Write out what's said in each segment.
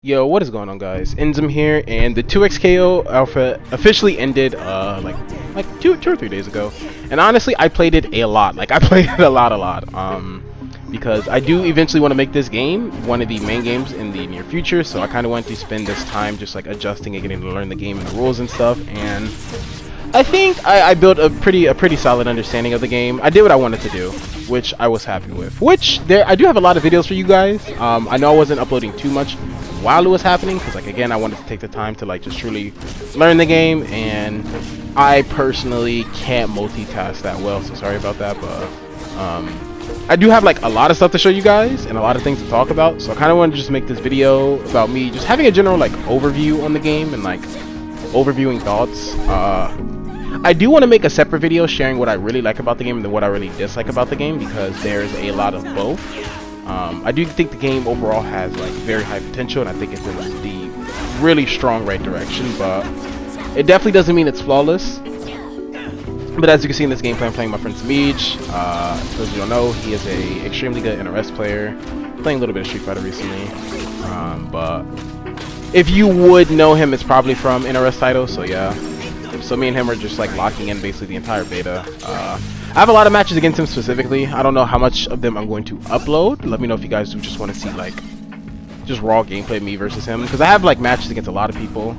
Yo, what is going on, guys? Inzem here, and the 2xKO alpha officially ended like two or 3 days ago. And honestly, I played it a lot. Like I played it a lot. Because I do eventually want to make this game one of the main games in the near future. So I kind of want to spend this time just like adjusting and getting to learn the game and the rules and stuff. And I think I built a pretty solid understanding of the game. I did what I wanted to do, which I was happy with. I do have a lot of videos for you guys. I know I wasn't uploading too much while it was happening because, like, again, I wanted to take the time to like just truly learn the game, and I personally can't multitask that well, so sorry about that. But I do have like a lot of stuff to show you guys and a lot of things to talk about, so I kind of wanted to just make this video about me just having a general like overview on the game and like overviewing thoughts. I do want to make a separate video sharing what I really like about the game and then what I really dislike about the game, because there's a lot of both. I do think the game overall has like very high potential, and I think it's in the really strong right direction, but it definitely doesn't mean it's flawless. But as you can see in this gameplay, I'm playing my friend Samij. For those of you who don't know, he is a extremely good NRS player, playing a little bit of Street Fighter recently. But if you would know him, it's probably from NRS titles, so yeah. So me and him are just like locking in basically the entire beta. I have a lot of matches against him specifically. I don't know how much of them I'm going to upload. Let me know if you guys do just want to see like just raw gameplay of me versus him, because I have like matches against a lot of people.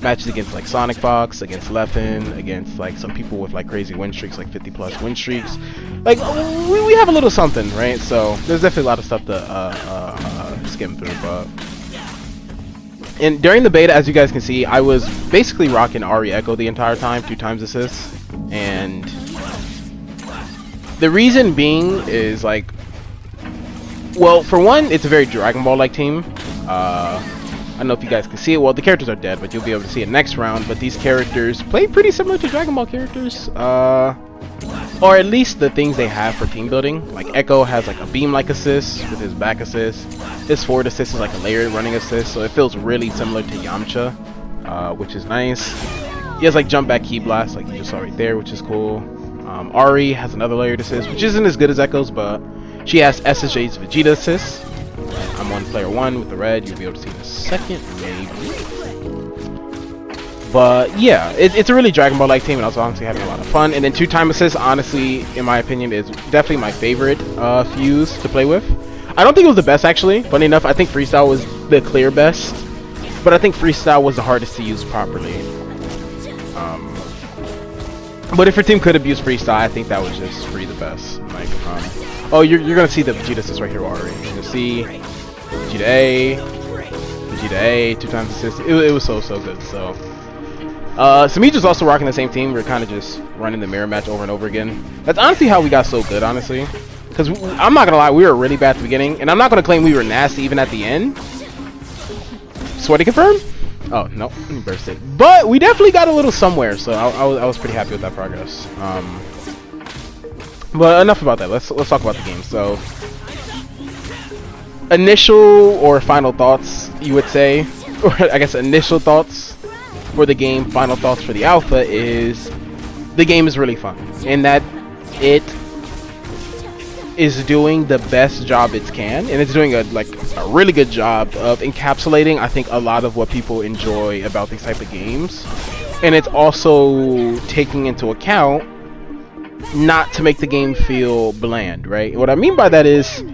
Matches against like Sonic Fox, against Leffen, against like some people with like crazy win streaks, like 50+ win streaks. Like we have a little something, right? So there's definitely a lot of stuff to skim through. But and during the beta, as you guys can see, I was basically rocking Ari Echo the entire time, 2x assists. And the reason being is like, well, for one, it's a very Dragon Ball like team. I don't know if you guys can see it. Well, the characters are dead, but you'll be able to see it next round. But these characters play pretty similar to Dragon Ball characters, or at least the things they have for team building. Like Echo has like a beam like assist with his back assist. His forward assist is like a layered running assist, so it feels really similar to Yamcha, which is nice. He has like jump back key blast, like you just saw right there, which is cool. Ari has another layered assist, which isn't as good as Echo's, but she has SSJ's Vegeta assist. I'm on player 1 with the red. You'll be able to see in a second, maybe. But yeah, it's a really Dragon Ball like team, and I was honestly having a lot of fun. And then 2x assist, honestly, in my opinion, is definitely my favorite fuse to play with. I don't think it was the best, actually. Funny enough, I think freestyle was the clear best, but I think freestyle was the hardest to use properly. But if your team could have used freestyle, I think that was just free the best. Like, oh, you're gonna see the Vegeta assist right here, Ari. You're gonna see Vegeta A, 2x assist. It was so good. So, Samij was also rocking the same team. We're kind of just running the mirror match over and over again. That's honestly how we got so good, honestly. Because I'm not gonna lie, we were really bad at the beginning, and I'm not gonna claim we were nasty even at the end. Sweaty confirm? Oh no, he burst it. But we definitely got a little somewhere, so I was pretty happy with that progress. But enough about that. Let's talk about the game. So, initial or final thoughts, you would say, or I guess initial thoughts for the game, final thoughts for the alpha is the game is really fun, and that it is doing the best job it can, and it's doing a really good job of encapsulating, I think, a lot of what people enjoy about these type of games. And it's also taking into account not to make the game feel bland, right? What I mean by that is,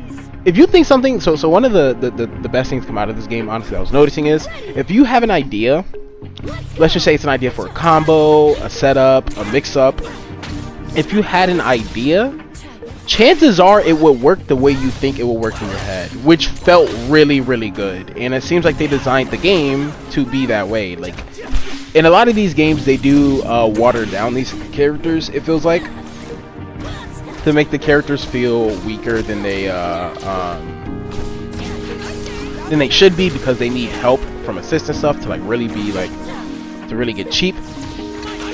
if you think something, so one of the best things to come out of this game, honestly, I was noticing is, if you have an idea, let's just say it's an idea for a combo, a setup, a mix-up, if you had an idea, chances are it would work the way you think it will work in your head, which felt really good. And it seems like they designed the game to be that way. Like, in a lot of these games, they do water down these characters, it feels like, to make the characters feel weaker than they should be, because they need help from assist and stuff to like really be like, to really get cheap.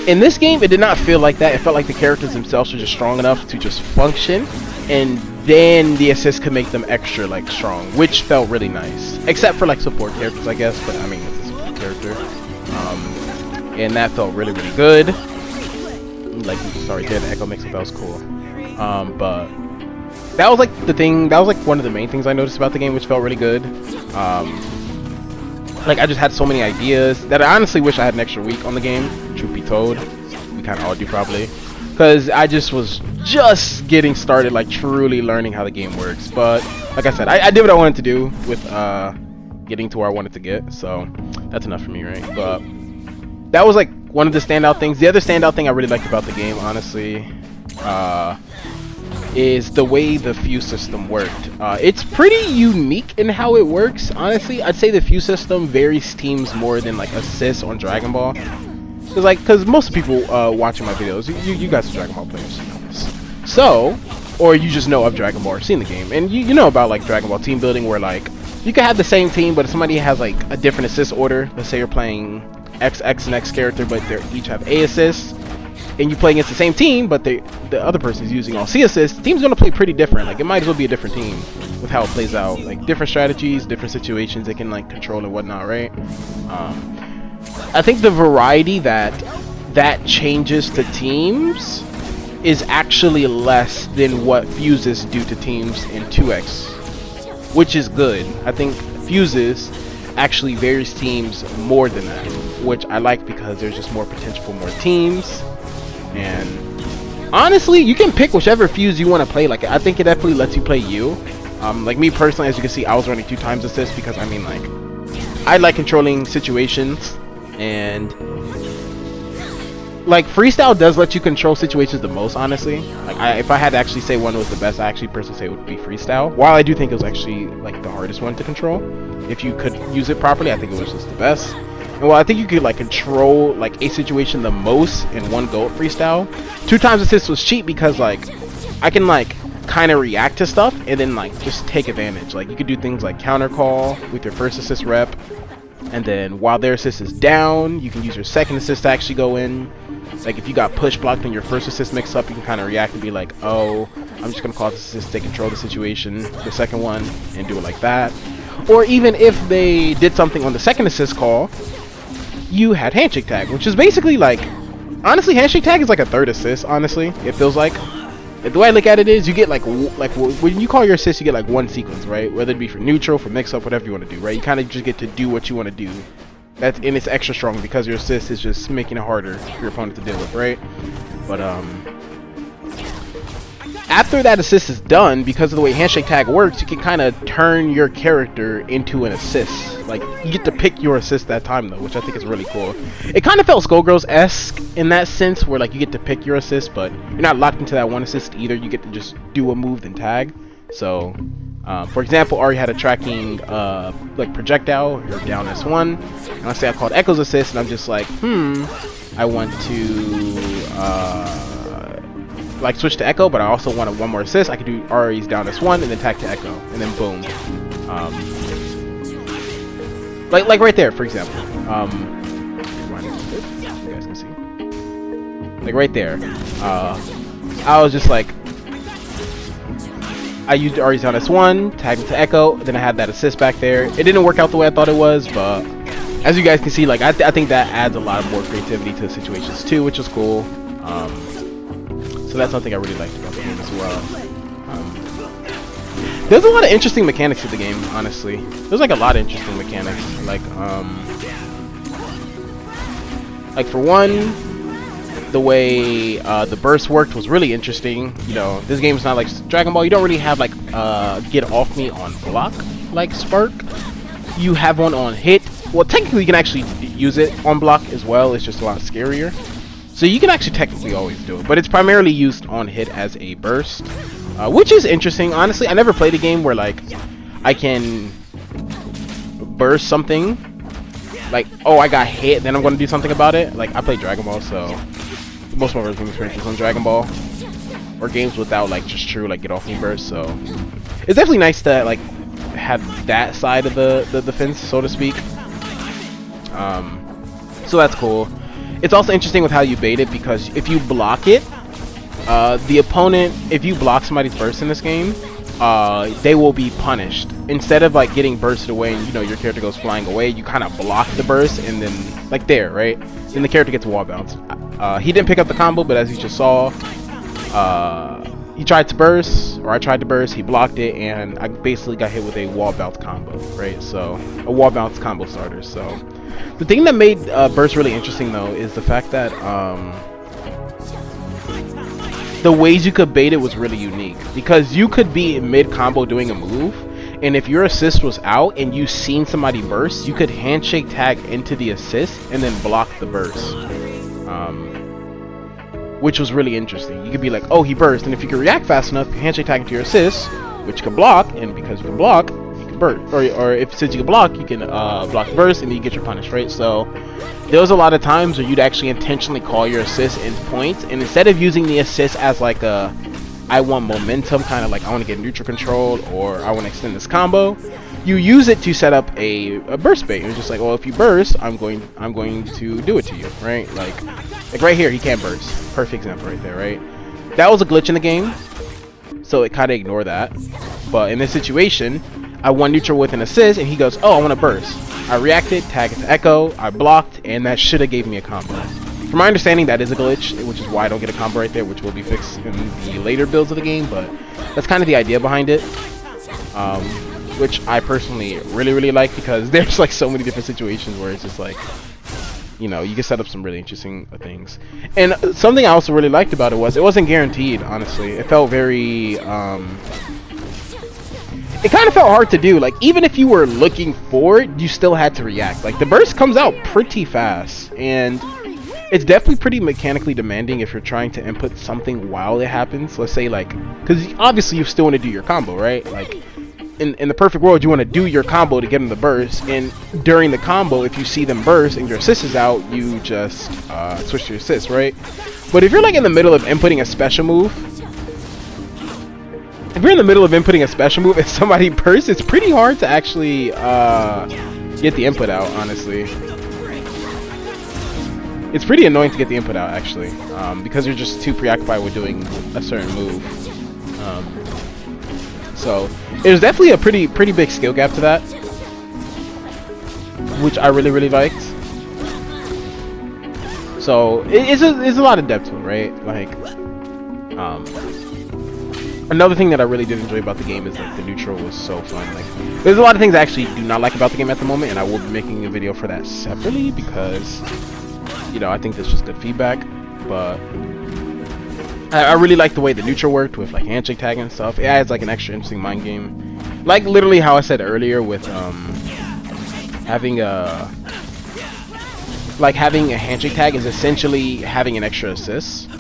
In this game, it did not feel like that. It felt like the characters themselves were just strong enough to just function, and then the assist could make them extra like strong, which felt really nice. Except for like support characters, I guess, but I mean, it's a support character. And that felt really good. Like, sorry, there, the Echo mix-up, that was cool. But that was like the thing, that was like one of the main things I noticed about the game, which felt really good. Like, I just had so many ideas that I honestly wish I had an extra week on the game, truth be told. We kind of all do probably. Because I just was just getting started, like truly learning how the game works. But like I said, I did what I wanted to do with getting to where I wanted to get. So that's enough for me, right? But that was like one of the standout things. The other standout thing I really liked about the game, honestly, is the way the fuse system worked. It's pretty unique in how it works, honestly. I'd say the fuse system varies teams more than like assists on Dragon Ball. Because most people watching my videos, you guys are Dragon Ball players, you know this. So, or you just know of Dragon Ball or seen the game, and you know about like Dragon Ball team building, where like you can have the same team, but if somebody has like a different assist order, let's say you're playing X and X character, but they each have A assists, and you play against the same team, but the other person is using all C assists, the team's gonna play pretty different. Like, it might as well be a different team with how it plays out. Like, different strategies, different situations they can like control and whatnot, right? I think the variety that changes to teams is actually less than what fuses do to teams in 2X, which is good. I think fuses actually varies teams more than that, which I like because there's just more potential for more teams. And honestly, you can pick whichever fuse you want to play. Like, I think it definitely lets you play you. Like me personally, as you can see, I was running 2 times assist because I mean, like, I like controlling situations, and like freestyle does let you control situations the most, honestly. Like, if I had to actually say one was the best, I actually personally say it would be freestyle. While I do think it was actually like the hardest one to control, if you could use it properly, I think it was just the best. And while I think you could like control like a situation the most in one go at freestyle, 2 times assist was cheap because like I can like kind of react to stuff and then like just take advantage. Like, you could do things like counter call with your first assist rep, and then while their assist is down, you can use your second assist to actually go in. Like, if you got push blocked and your first assist mixed up, you can kind of react and be like, oh, I'm just gonna call this assist to take control of the situation, the second one, and do it like that. Or even if they did something on the second assist call, you had handshake tag, which is basically like, honestly, handshake tag is like a third assist. Honestly, it feels like. The way I look at it is, you get like when you call your assist, you get like one sequence, right? Whether it be for neutral, for mix up, whatever you want to do, right? You kind of just get to do what you want to do. And it's extra strong because your assist is just making it harder for your opponent to deal with, right? But after that assist is done, because of the way handshake tag works, you can kind of turn your character into an assist. Like, you get to pick your assist that time though, which I think is really cool. It kind of felt Skullgirls-esque in that sense, where like you get to pick your assist, but you're not locked into that one assist either. You get to just do a move then tag. So for example, Ari had a tracking like projectile, you're down S1, and let's say I called Echo's assist, and I'm just like, I want to like switch to Echo, but I also want one more assist. I could do Ari's down S1 and then tag to Echo, and then boom. Like right there, for example. You guys can see. Like right there. I was just like, I used Ari's down S1, tagged to Echo, then I had that assist back there. It didn't work out the way I thought it was, but as you guys can see, like I think that adds a lot more creativity to the situations too, which is cool. So that's something I really liked about the game as well. There's a lot of interesting mechanics to the game, honestly. There's like a lot of interesting mechanics. Like for one, the way the burst worked was really interesting. You know, this game is not like Dragon Ball. You don't really have like get off me on block like Spark. You have one on hit. Well, technically you can actually use it on block as well. It's just a lot scarier. So you can actually technically always do it, but it's primarily used on hit as a burst, which is interesting. Honestly, I never played a game where like I can burst something, like, oh, I got hit, then I'm going to do something about it. Like, I played Dragon Ball, so most of my game experience was on Dragon Ball, or games without like just true like get off me burst. So it's definitely nice to like have that side of the defense, so to speak. So that's cool. It's also interesting with how you bait it, because if you block it, the opponent, if you block somebody's burst in this game, they will be punished. Instead of like getting bursted away and, you know, your character goes flying away, you kind of block the burst, and then like there, right? Then the character gets wall bounced. He didn't pick up the combo, but as you just saw, he tried to burst, or I tried to burst, he blocked it, and I basically got hit with a wall bounce combo, right? So a wall bounce combo starter. So the thing that made burst really interesting though is the fact that the ways you could bait it was really unique, because you could be mid combo doing a move, and if your assist was out and you seen somebody burst, you could handshake tag into the assist and then block the burst, which was really interesting. You could be like, oh, he burst, and if you can react fast enough, you handshake tag into your assist, which you can block, and because you can block, you can burst, or if since you can block, you can block the burst, and then you get your punish, right? So there was a lot of times where you'd actually intentionally call your assist in points, and instead of using the assist as like a I want momentum, kind of like I want to get neutral control, or I want to extend this combo, you use it to set up a burst bait. It's just like, well, if you burst, I'm going to do it to you, right? Like right here, he can't burst. Perfect example right there, right? That was a glitch in the game, so it kind of ignored that. But in this situation, I won neutral with an assist, and he goes, oh, I want to burst. I reacted, tagged to echo, I blocked, and that should have gave me a combo. From my understanding, that is a glitch, which is why I don't get a combo right there, which will be fixed in the later builds of the game, but that's kind of the idea behind it, which I personally really like, because there's like so many different situations where it's just like, you know, you can set up some really interesting things. And something I also really liked about it was it wasn't guaranteed, honestly. It felt very, it kind of felt hard to do. Like, even if you were looking for it, you still had to react. Like, the burst comes out pretty fast, and it's definitely pretty mechanically demanding if you're trying to input something while it happens. Let's say, like, because obviously you still want to do your combo, right? Like, in the perfect world, you want to do your combo to get them the burst, and during the combo, if you see them burst and your assist is out, you just switch to your assist, right? But if you're like in the middle of inputting a special move, and somebody bursts, it's pretty hard to actually get the input out, honestly. It's pretty annoying to get the input out, actually, because you're just too preoccupied with doing a certain move. So there's definitely a pretty big skill gap to that, which I really liked. So it's a lot of depth to it, right? Like, another thing that I really did enjoy about the game is like the neutral was so fun. Like, there's a lot of things I actually do not like about the game at the moment, and I will be making a video for that separately, because, you know, I think that's just good feedback. But I really like the way the neutral worked with like handshake tagging and stuff. It adds like an extra interesting mind game. Like literally how I said earlier with having a handshake tag is essentially having an extra assist,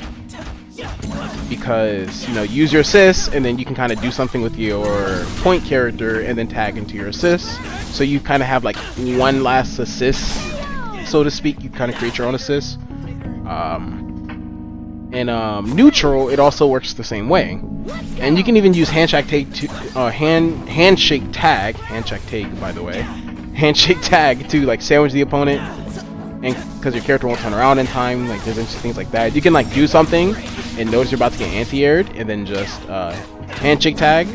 because, you know, use your assist and then you can kind of do something with your point character and then tag into your assist. So you kind of have like one last assist, so to speak. You kind of create your own assist. Neutral, it also works the same way, and you can even use handshake tag to like sandwich the opponent, and because your character won't turn around in time, like there's interesting things like that. You can like do something and notice you're about to get anti-aired, and then just handshake tag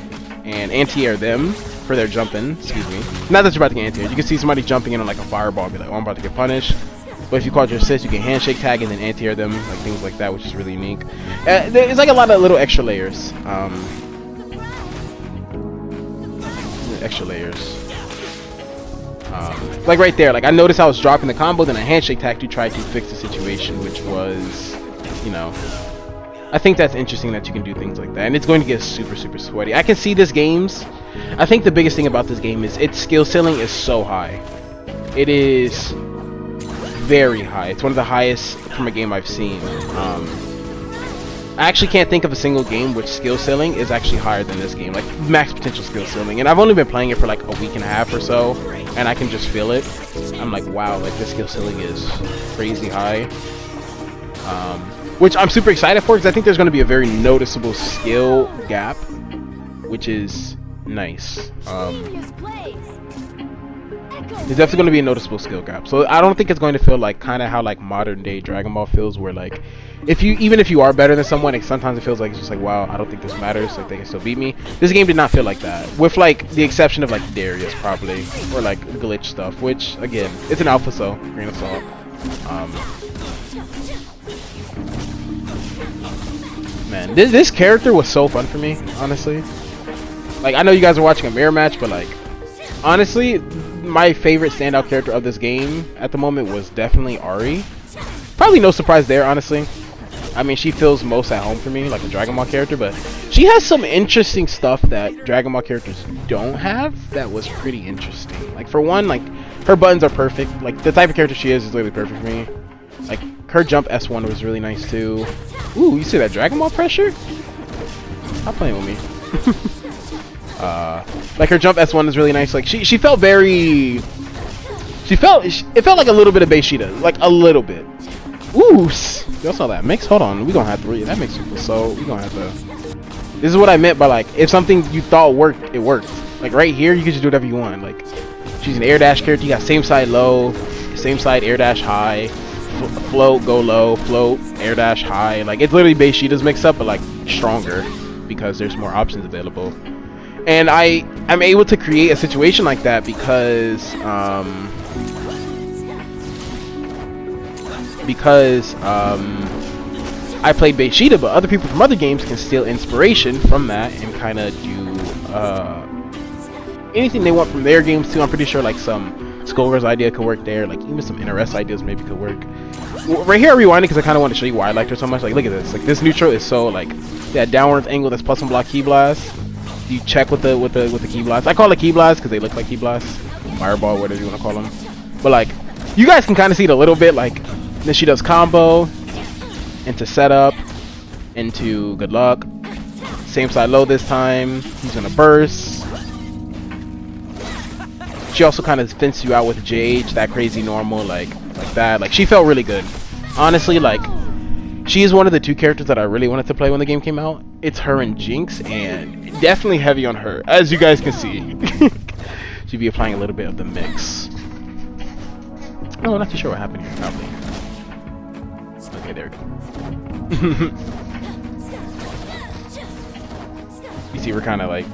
and anti-air them for their jumping. Excuse me, not that you're about to get anti-aired. You can see somebody jumping in on like a fireball and be like, oh, I'm about to get punished. But if you call your assist, you can handshake tag and then anti-air them, like things like that, which is really unique. There's like a lot of little extra layers. Like right there, like I noticed I was dropping the combo, then a handshake tag to try to fix the situation, which was, you know, I think that's interesting that you can do things like that, and it's going to get super sweaty. I can see this game's. I think the biggest thing about this game is its skill ceiling is so high. It is very high. It's one of the highest from a game I've seen. I actually can't think of a single game which skill ceiling is actually higher than this game, like max potential skill ceiling. And I've only been playing it for like a week and a half or so, and I can just feel it. I'm like, wow, like this skill ceiling is crazy high, which I'm super excited for, because I think there's going to be a very noticeable skill gap, which is nice. There's definitely going to be a noticeable skill gap, so I don't think it's going to feel like kind of how like modern day Dragon Ball feels, where like even if you are better than someone, sometimes it feels like it's just like, wow, I don't think this matters, like they can still beat me. This game did not feel like that, with like the exception of like Darius probably, or like glitch stuff, which again, it's an alpha, so grain of salt. Man, this character was so fun for me, honestly. Like, I know you guys are watching a mirror match, but like, honestly, my favorite standout character of this game at the moment was definitely Ari. Probably no surprise there, honestly. I mean, she feels most at home for me, like a Dragon Ball character, but she has some interesting stuff that Dragon Ball characters don't have that was pretty interesting. Like, for one, like, her buttons are perfect. Like, the type of character she is literally perfect for me. Like, her jump S1 was really nice, too. Ooh, you see that Dragon Ball pressure? Stop playing with me. Like, her jump S1 is really nice. Like, she felt very... it felt like a little bit of Beishida. Like, a little bit. Ooh, y'all saw that mix? Hold on, we gonna have to read that mix super slow. We gonna have to. This is what I meant by like, if something you thought worked, it worked. Like right here, you can just do whatever you want. Like, she's an air dash character. You got same side low, same side air dash high, float go low, float air dash high. Like it's literally Beishida's mix up, but like stronger because there's more options available. And I'm able to create a situation like that because I played Beishida, but other people from other games can steal inspiration from that and kind of do anything they want from their games too. I'm pretty sure like some Skullgirls idea could work there, like even some NRS ideas maybe could work. Right here I rewinded because I kind of want to show you why I liked her so much. Like look at this, like this neutral is so like that downwards angle that's plus and block key blast. You check with the key blast. I call it key blast because they look like key blasts, fireball, whatever you want to call them. But like you guys can kind of see it a little bit. Like then she does combo into setup into good luck. Same side low this time. He's gonna burst. She also kind of fence you out with JH, that crazy normal, like that. Like she felt really good. Honestly, like she is one of the two characters that I really wanted to play when the game came out. It's her and Jinx, and definitely heavy on her, as you guys can see. She'd be applying a little bit of the mix. Oh, not too sure what happened here. Probably. Okay, there we go. You see, we're kind of like.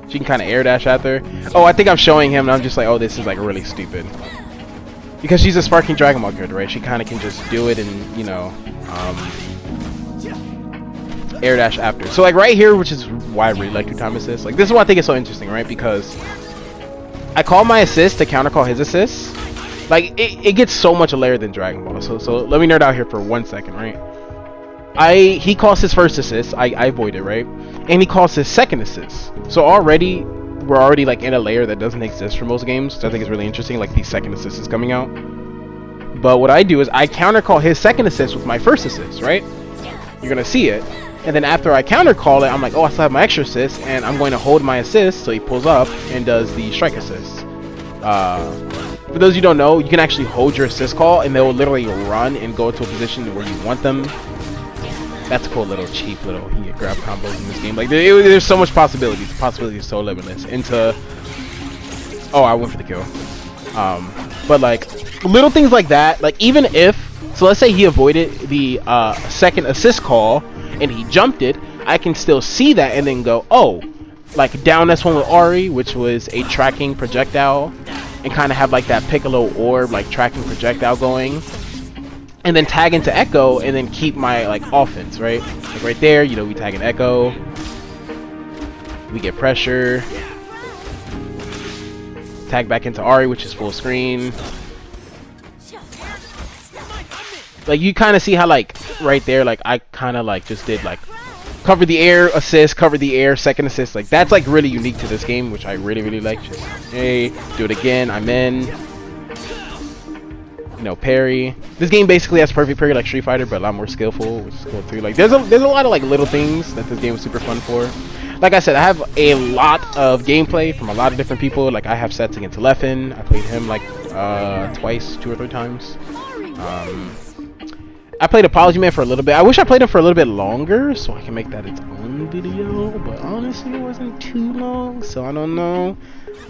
She can kind of air dash out there. Oh, I think I'm showing him, and I'm just like, oh, this is like really stupid. Because she's a sparking Dragon Ball character, right? She kind of can just do it and, you know, air dash after. So, like, right here, which is why I really like 2-time assist. Like, this is why I think it's so interesting, right? Because I call my assist to counter call his assist. Like, it gets so much a layer than Dragon Ball. So let me nerd out here for 1 second, right? He calls his first assist. I avoid it, right? And he calls his second assist. So already we're already like in a layer that doesn't exist for most games, so I think it's really interesting, like these second assists coming out. But what I do is I counter call his second assist with my first assist, right? You're gonna see it, and then after I counter call it, I'm like, oh, I still have my extra assist, and I'm going to hold my assist, so he pulls up and does the strike assist. For those you don't know, you can actually hold your assist call and they'll literally run and go to a position where you want them. That's a cool little cheap little grab combos in this game. Like there's so much possibilities. The possibilities are so limitless. Oh, I went for the kill. But like little things like that. Like even if let's say he avoided the second assist call and he jumped it, I can still see that and then go, oh, like down S1 with Ari, which was a tracking projectile, and kind of have like that Piccolo orb like tracking projectile going. And then tag into Echo and then keep my like offense, right? Like right there, you know, we tag in Echo. We get pressure. Tag back into Ari, which is full screen. Like you kind of see how like right there, like I kind of like just did like cover the air assist, cover the air second assist. Like that's like really unique to this game, which I really like. Just hey, do it again. I'm in. No parry. This game basically has perfect parry like Street Fighter, but a lot more skillful, which is cool too. Like there's a lot of like little things that this game was super fun for. Like I said, I have a lot of gameplay from a lot of different people. Like I have sets against Leffen. I played him like twice, 2 or 3 times. I played Apology Man for a little bit. I wish I played him for a little bit longer so I can make that its own video, but honestly it wasn't too long, so I don't know.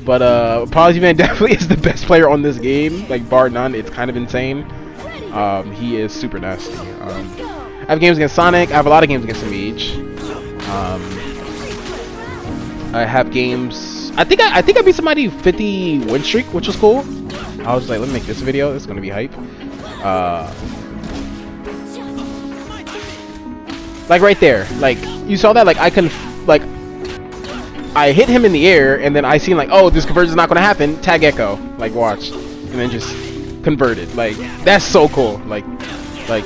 But Apology Man definitely is the best player on this game, like bar none. It's kind of insane. He is super nasty. I have games against Sonic. I have a lot of games against Mage. I have games. I think I beat somebody 50 win streak, which was cool. I was like, let me make this video. It's gonna be hype. Like right there. Like you saw that. Like I can like I hit him in the air and then I seen like, oh, this conversion's not gonna happen. Tag echo. Like watch, and then just converted. Like that's so cool. Like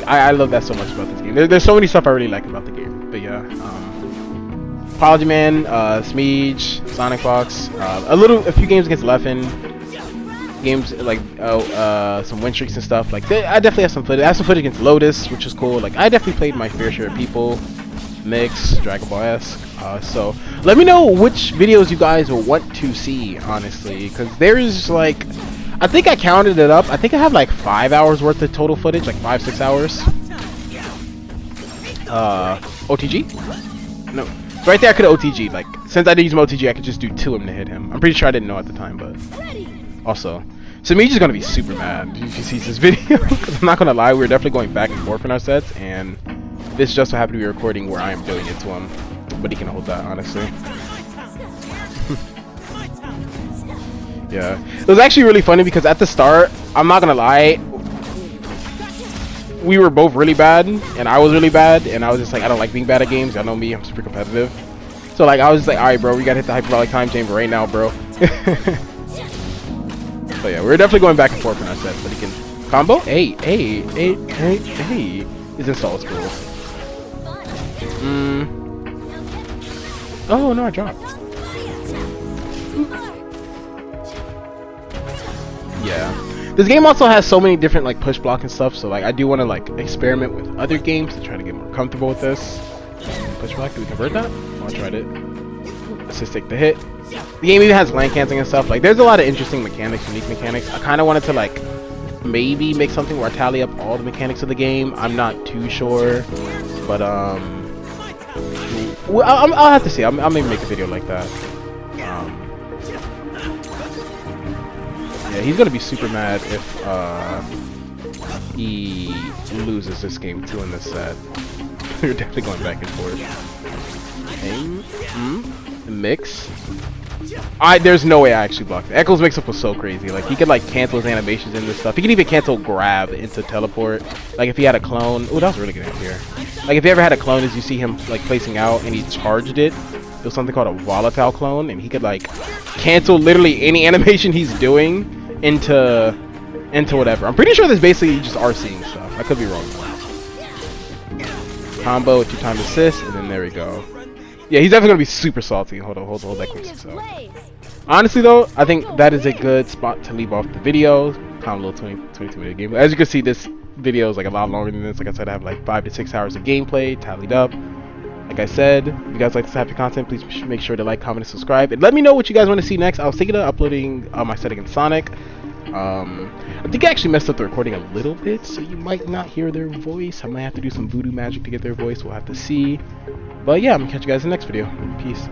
I love that so much about this game. There's so many stuff I really like about the game. But yeah. Apology Man, Smeege, Sonic Fox, a few games against Leffen, games like some win streaks and stuff. Like I definitely have some footage. I have some footage against Lotus, which is cool. Like I definitely played my fair share of people, Mix, Dragon Ball esque. So let me know which videos you guys will want to see, honestly, because there's like, I think I counted it up. I think I have like 5 hours worth of total footage, like 5-6 hours. OTG? No. Right there I could OTG, like, since I didn't use my OTG, I could just do 2 of them to hit him. I'm pretty sure I didn't know at the time, but also. So Smeege is gonna be super mad if he sees this video, because I'm not gonna lie, we're definitely going back and forth in our sets, and this just so happened to be recording where I am doing it to him, but he can hold that, honestly. Yeah. It was actually really funny because at the start, I'm not gonna lie, we were both really bad, and I was really bad, and I was just like, I don't like being bad at games. Y'all know me, I'm super competitive. So like, I was just like, alright bro, we gotta hit the hyperbolic time chamber right now, bro. So yeah, we're definitely going back and forth in our sets, but he can combo. Hey. His install is cool. Oh no, I dropped. Yeah. This game also has so many different like push block and stuff, so like I do want to like experiment with other games to try to get more comfortable with this. Push block, do we convert that? Oh, I tried it. Assist take the hit. The game even has land canceling and stuff. Like there's a lot of interesting mechanics, unique mechanics. I kind of wanted to like maybe make something where I tally up all the mechanics of the game. I'm not too sure, but well, I'll have to see. I'll maybe make a video like that. Yeah, he's gonna be super mad if he loses this game too in this set. We're definitely going back and forth. Aim, mix. There's no way I actually blocked it. Echo's mix-up was so crazy. Like he could like cancel his animations and this stuff. He could even cancel grab into teleport. Like if he had a clone. Oh, that was really good here. Like if he ever had a clone, as you see him like placing out and he charged it. It was something called a volatile clone, and he could like cancel literally any animation he's doing into whatever. I'm pretty sure this basically just RCing stuff. I could be wrong. Combo, 2-time assist, and then there we go. Yeah, he's definitely gonna be super salty. Hold that quick. So honestly though, I think that is a good spot to leave off the video. Kind of a little 22 minute game. As you can see, this video is like a lot longer than this. Like I said, I have like 5 to 6 hours of gameplay tallied up. Like I said, if you guys like this type of content, please make sure to like, comment, and subscribe. And let me know what you guys want to see next. I was thinking of uploading my set against Sonic. I think I actually messed up the recording a little bit, so you might not hear their voice. I might have to do some voodoo magic to get their voice. We'll have to see. But yeah, I'm gonna catch you guys in the next video. Peace.